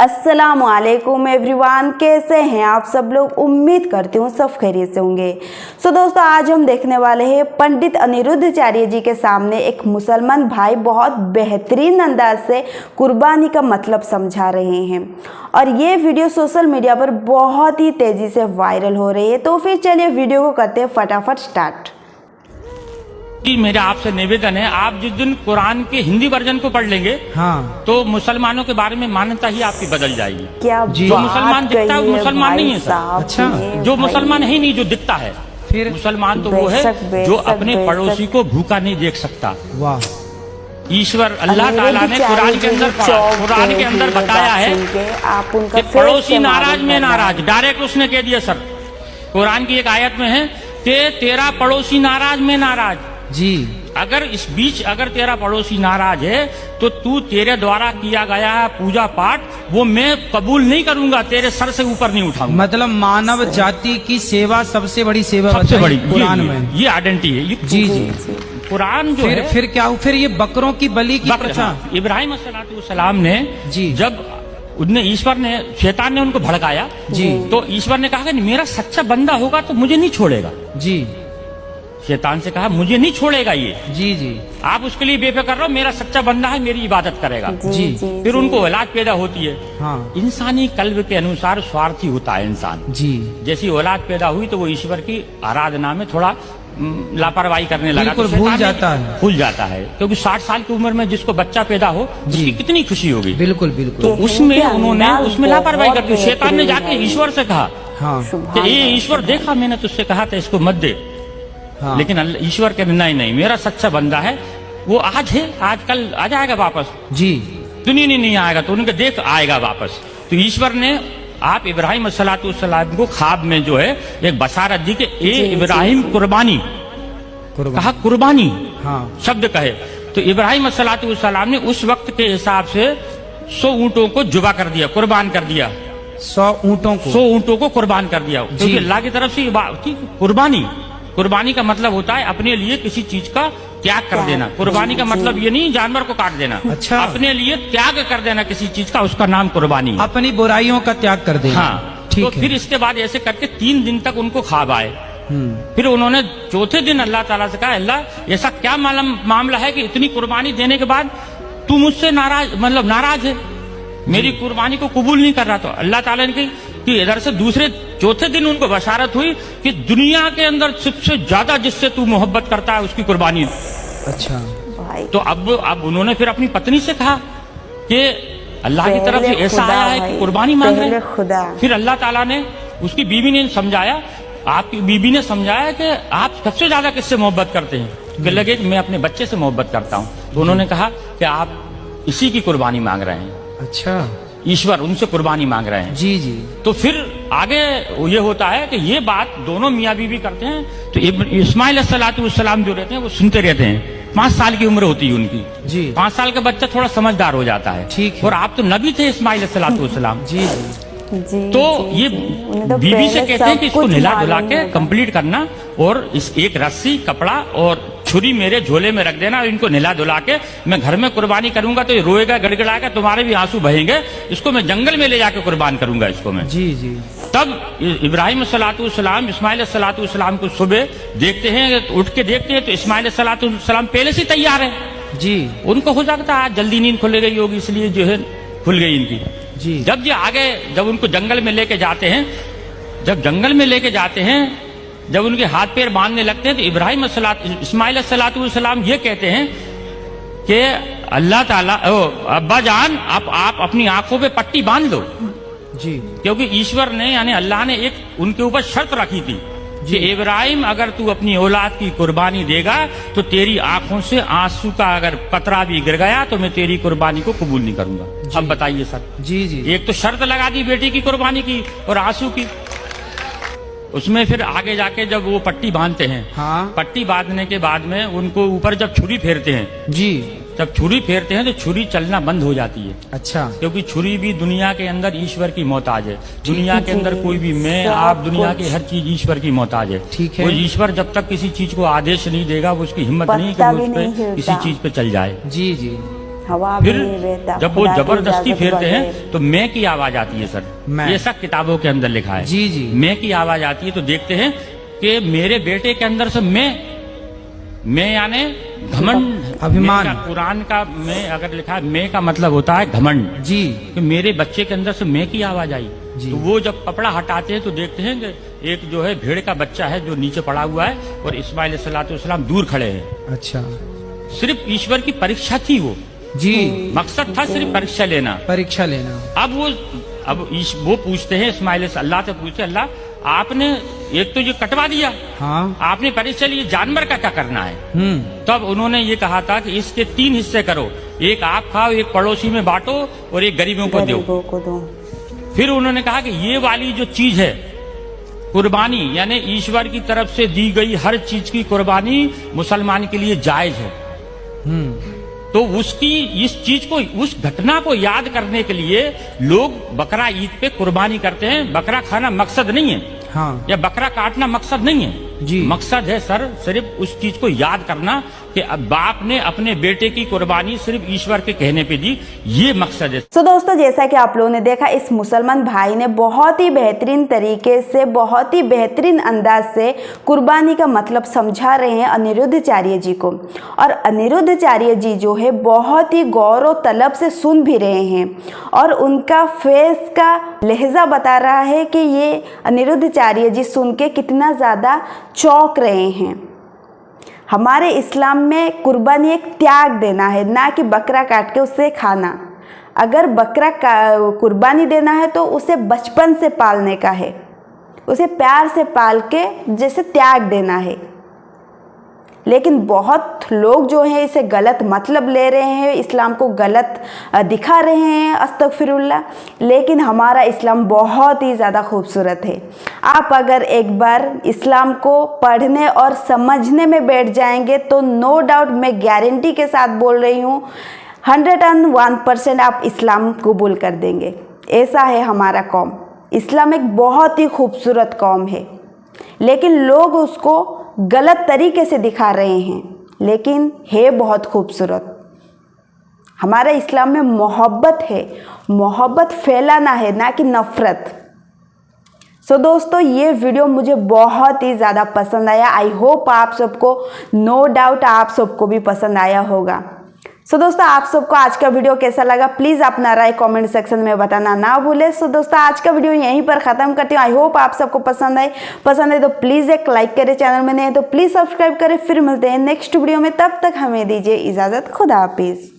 अस्सलामुअलैकुम एवरीवन, कैसे हैं आप सब लोग। उम्मीद करती हूँ सब खैरियत से होंगे। सो दोस्तों, आज हम देखने वाले हैं पंडित अनिरुद्धाचार्य जी के सामने एक मुसलमान भाई बहुत बेहतरीन अंदाज से कुर्बानी का मतलब समझा रहे हैं और ये वीडियो सोशल मीडिया पर बहुत ही तेज़ी से वायरल हो रही है। तो फिर चलिए वीडियो को करते हैं फटाफट स्टार्ट। मेरा आपसे निवेदन है, आप जिस दिन कुरान के हिंदी वर्जन को पढ़ लेंगे तो मुसलमानों के बारे में मानता ही आपकी बदल जाएगी। क्या जो मुसलमान दिखता है वो मुसलमान नहीं है सर। अच्छा, जो मुसलमान है ही नहीं, जो दिखता है फिर मुसलमान तो वो है जो अपने पड़ोसी को भूखा नहीं देख सकता। वाह, ईश्वर अल्लाह ताला ने कुरान के अंदर बताया है कि पड़ोसी नाराज में नाराज, डायरेक्ट उसने कह दिया सर। कुरान की एक आयत में है कि तेरा पड़ोसी नाराज में नाराज जी। अगर इस बीच अगर तेरा पड़ोसी नाराज है तो तू तेरे द्वारा किया गया पूजा पाठ वो मैं कबूल नहीं करूंगा, तेरे सर से ऊपर नहीं उठाऊंगा। मतलब मानव जाति की सेवा सबसे बड़ी सेवा, सबसे बड़ी कुरान में ये आइडेंटिटी है। जी जी। कुरान जो है फिर क्या, फिर ये बकरों की बलि की प्रथा। इब्राहिम अलैहिस्सलाम ने जी, जब ईश्वर ने, शैतान ने उनको भड़काया जी, तो ईश्वर ने कहा कि मेरा सच्चा बंदा होगा तो मुझे नहीं छोड़ेगा। जी, शैतान से कहा मुझे नहीं छोड़ेगा ये। जी जी। आप उसके लिए बेफिक्र रहो, मेरा सच्चा बंदा है, मेरी इबादत करेगा। जी। फिर उनको औलाद पैदा होती है। हाँ। इंसानी कल्ब के अनुसार स्वार्थी होता है इंसान। जी। जैसी औलाद पैदा हुई तो वो ईश्वर की आराधना में थोड़ा लापरवाही करने लगा, बिल्कुल भूल जाता है क्योंकि 60 साल की उम्र में जिसको बच्चा पैदा हो उसकी कितनी खुशी होगी। बिल्कुल बिल्कुल। तो उसमें लापरवाही करती। शैतान ने जाके ईश्वर से कहा हाँ, ये ईश्वर देखा, मैंने तुझसे कहा था इसको मत दे। हाँ। लेकिन ईश्वर के नहीं, मेरा सच्चा बंदा है, वो आज है, आज कल आ जाएगा वापस। जी। दुनिया नहीं आएगा तो उनके देख आएगा वापस। तो ईश्वर ने आप इब्राहिम अलैहिस्सलाम को ख्वाब में जो है एक बशारत दी कि ए इब्राहिम कुर्बानी कहा, कुर्बानी हाँ, शब्द कहे। तो इब्राहिम अलैहिस्सलाम ने उस वक्त के हिसाब से 100 ऊँटों को जुबा कर दिया, कुर्बान कर दिया। 100 ऊँटों को कुर्बान कर दिया, क्योंकि अल्लाह की तरफ से कुर्बानी का मतलब होता है अपने लिए किसी चीज का त्याग कर देना। कुर्बानी का मतलब ये नहीं जानवर को काट देना। अच्छा। अपने लिए त्याग कर देना किसी चीज का, उसका नाम कुर्बानी। अपनी बुराइयों का त्याग कर देना। हाँ, ठीक तो है। फिर इसके बाद ऐसे करके 3 दिन तक उनको ख्वाब आए। फिर उन्होंने चौथे दिन अल्लाह ताला से कहा, अल्लाह ऐसा क्या मामला है कि इतनी कुर्बानी देने के बाद तू मुझसे नाराज है, मेरी कुर्बानी को कबूल नहीं कर रहा। तो अल्लाह ताला ने कि इधर से चौथे दिन उनको बशारत हुई कि दुनिया के अंदर सबसे ज्यादा जिससे तू मोहब्बत करता है उसकी कुर्बानी। अच्छा। तो अब उन्होंने फिर अपनी पत्नी से कहा कि अल्लाह की तरफ से ऐसा आया है कि कुर्बानी मांग रहे हैं। फिर अल्लाह ताला ने, उसकी बीवी ने समझाया, आपकी बीवी ने समझाया कि आप सबसे ज्यादा किससे मोहब्बत करते हैं। तो लगे कि मैं अपने बच्चे से मोहब्बत करता हूँ। तो उन्होंने कहा कि आप इसी की कुर्बानी मांग रहे हैं। अच्छा। ईश्वर उनसे कुर्बानी मांग रहे हैं। जी जी। तो फिर आगे ये होता है कि ये बात दोनों मियाँ बीवी करते हैं। तो इस्माइल अलैहिस्सलाम जो रहते हैं वो सुनते रहते हैं। 5 साल की उम्र होती है उनकी। जी। 5 साल का बच्चा थोड़ा समझदार हो जाता है। ठीक। और आप तो नबी थे इस्माइल अलैहिस्सलाम। जी जी। तो ये बीवी से कहते हैं कि इसको नहला धुला के कंप्लीट करना और इस एक रस्सी, कपड़ा और छुरी मेरे झोले में रख देना। इनको नहला धुला के मैं घर में कुर्बानी करूंगा तो ये रोएगा, गड़गड़ाएगा, तुम्हारे भी आंसू बहेंगे। इसको मैं जंगल में ले जाके कुर्बान करूंगा इसको मैं। जी जी। तब इब्राहिम इस्माइल अलैहिस्सलाम को सुबह देखते हैं, उठ के देखते हैं तो इस्माइल अलैहिस्सलाम पहले से तैयार है। जी। उनको हो जाता है आज जल्दी नींद खुल गई होगी, इसलिए जो है खुल गई इनकी। जी। जब ये आगे जब उनको जंगल में लेके जाते हैं, जब उनके हाथ पैर बांधने लगते हैं तो इस्माइल अलैहिस्सलाम ये कहते हैं कि अल्लाह ताला, अब्बा जान आप अपनी आंखों पे पट्टी बांध लो। जी। क्योंकि ईश्वर ने यानी अल्लाह ने एक उनके ऊपर शर्त रखी थी कि इब्राहिम अगर तू अपनी औलाद की कुर्बानी देगा तो तेरी आंखों से आंसू का अगर कतरा भी गिर गया तो मैं तेरी कुर्बानी को कबूल नहीं करूंगा। अब बताइए सर। जी जी। एक तो शर्त लगा दी बेटी की कुर्बानी की और आंसू की। उसमें फिर आगे जाके जब वो पट्टी बांधते हैं, हाँ, पट्टी बांधने के बाद में उनको ऊपर जब छुरी फेरते हैं, जी, जब छुरी फेरते हैं तो छुरी चलना बंद हो जाती है। अच्छा। क्योंकि छुरी भी दुनिया के अंदर ईश्वर की मोहताज है। दुनिया के अंदर कोई भी, मैं आप, दुनिया की हर चीज ईश्वर की मोहताज है। ठीक है। वो ईश्वर जब तक किसी चीज को आदेश नहीं देगा वो उसकी हिम्मत नहीं कि वो उस पर किसी चीज पे चल जाए। जी जी। हवा फिर भी नहीं बहता, जब वो खुदा की जबरदस्ती इजाजत फेरते बगैर। हैं तो मैं की आवाज आती है सर, मैं। ये सब किताबों के अंदर लिखा है। जी, जी। मैं की आवाज आती है तो देखते हैं कि मेरे बेटे के अंदर से मैं यानी घमंड, अभिमान। मैं का कुरान का मैं अगर लिखा है, मैं का मतलब होता है घमंड, जी कि मेरे बच्चे के अंदर से मैं की आवाज आई। जी। तो वो जब कपड़ा हटाते हैं तो देखते हैं कि एक जो है भेड़ का बच्चा है जो नीचे पड़ा हुआ है और इस्माइल सलाम दूर खड़े हैं। अच्छा सिर्फ ईश्वर की परीक्षा थी वो, जी, मकसद था सिर्फ परीक्षा लेना। परीक्षा लेना। अब वो पूछते हैं इस्माइल से, अल्लाह से पूछते, अल्लाह आपने एक तो ये कटवा दिया, हाँ। आपने परीक्षा ली, जानवर का क्या करना है? तब उन्होंने ये कहा था कि इसके 3 हिस्से करो, एक आप खाओ, एक पड़ोसी में बांटो और एक गरीबों को दो। फिर उन्होंने कहा कि ये वाली जो चीज है कुर्बानी, यानी ईश्वर की तरफ से दी गई हर चीज की कुर्बानी मुसलमान के लिए जायज है। तो उसकी इस चीज को, उस घटना को याद करने के लिए लोग बकरा ईद पे कुर्बानी करते हैं। बकरा खाना मकसद नहीं है, हाँ। या बकरा काटना मकसद नहीं है जी। मकसद है सर सिर्फ उस चीज को याद करना कि अब बाप ने अपने बेटे की कुर्बानी सिर्फ ईश्वर के कहने पे दी, ये मकसद है। तो दोस्तों जैसा कि आप लोगों ने देखा, इस मुसलमान भाई ने बहुत ही बेहतरीन तरीके से, बहुत ही बेहतरीन अंदाज से कुर्बानी का मतलब समझा रहे हैं अनिरुद्धाचार्य जी को। और अनिरुद्धाचार्य जी जो है बहुत ही गौरव तलब से सुन भी रहे हैं और उनका फेस का लहजा बता रहा है कि ये अनिरुद्धाचार्य जी सुन के कितना ज़्यादा चौंक रहे हैं। हमारे इस्लाम में कुर्बानी एक त्याग देना है, ना कि बकरा काट के उसे खाना। अगर बकरा का कुर्बानी देना है तो उसे बचपन से पालने का है, उसे प्यार से पाल के जैसे त्याग देना है। लेकिन बहुत लोग जो हैं इसे गलत मतलब ले रहे हैं, इस्लाम को गलत दिखा रहे हैं, अस्तगफिरुल्लाह। लेकिन हमारा इस्लाम बहुत ही ज़्यादा खूबसूरत है। आप अगर एक बार इस्लाम को पढ़ने और समझने में बैठ जाएंगे तो नो डाउट, मैं गारंटी के साथ बोल रही हूँ, 101% आप इस्लाम कबूल कर देंगे। ऐसा है हमारा कौम। इस्लाम एक बहुत ही खूबसूरत कौम है, लेकिन लोग उसको गलत तरीके से दिखा रहे हैं, लेकिन है बहुत खूबसूरत। हमारा इस्लाम में मोहब्बत है, मोहब्बत फैलाना है, ना कि नफ़रत। सो दोस्तों ये वीडियो मुझे बहुत ही ज़्यादा पसंद आया। आई होप आप सबको, नो डाउट आप सबको भी पसंद आया होगा। सो दोस्तों आप सबको आज का वीडियो कैसा लगा प्लीज़ अपना राय कमेंट सेक्शन में बताना ना भूले। सो दोस्तों आज का वीडियो यहीं पर ख़त्म करती हूँ। आई होप आप सबको पसंद है तो प्लीज़ एक लाइक करें, चैनल में नहीं है तो प्लीज़ सब्सक्राइब करें। फिर मिलते हैं नेक्स्ट वीडियो में, तब तक हमें दीजिए इजाज़त। खुदा हाफिज़।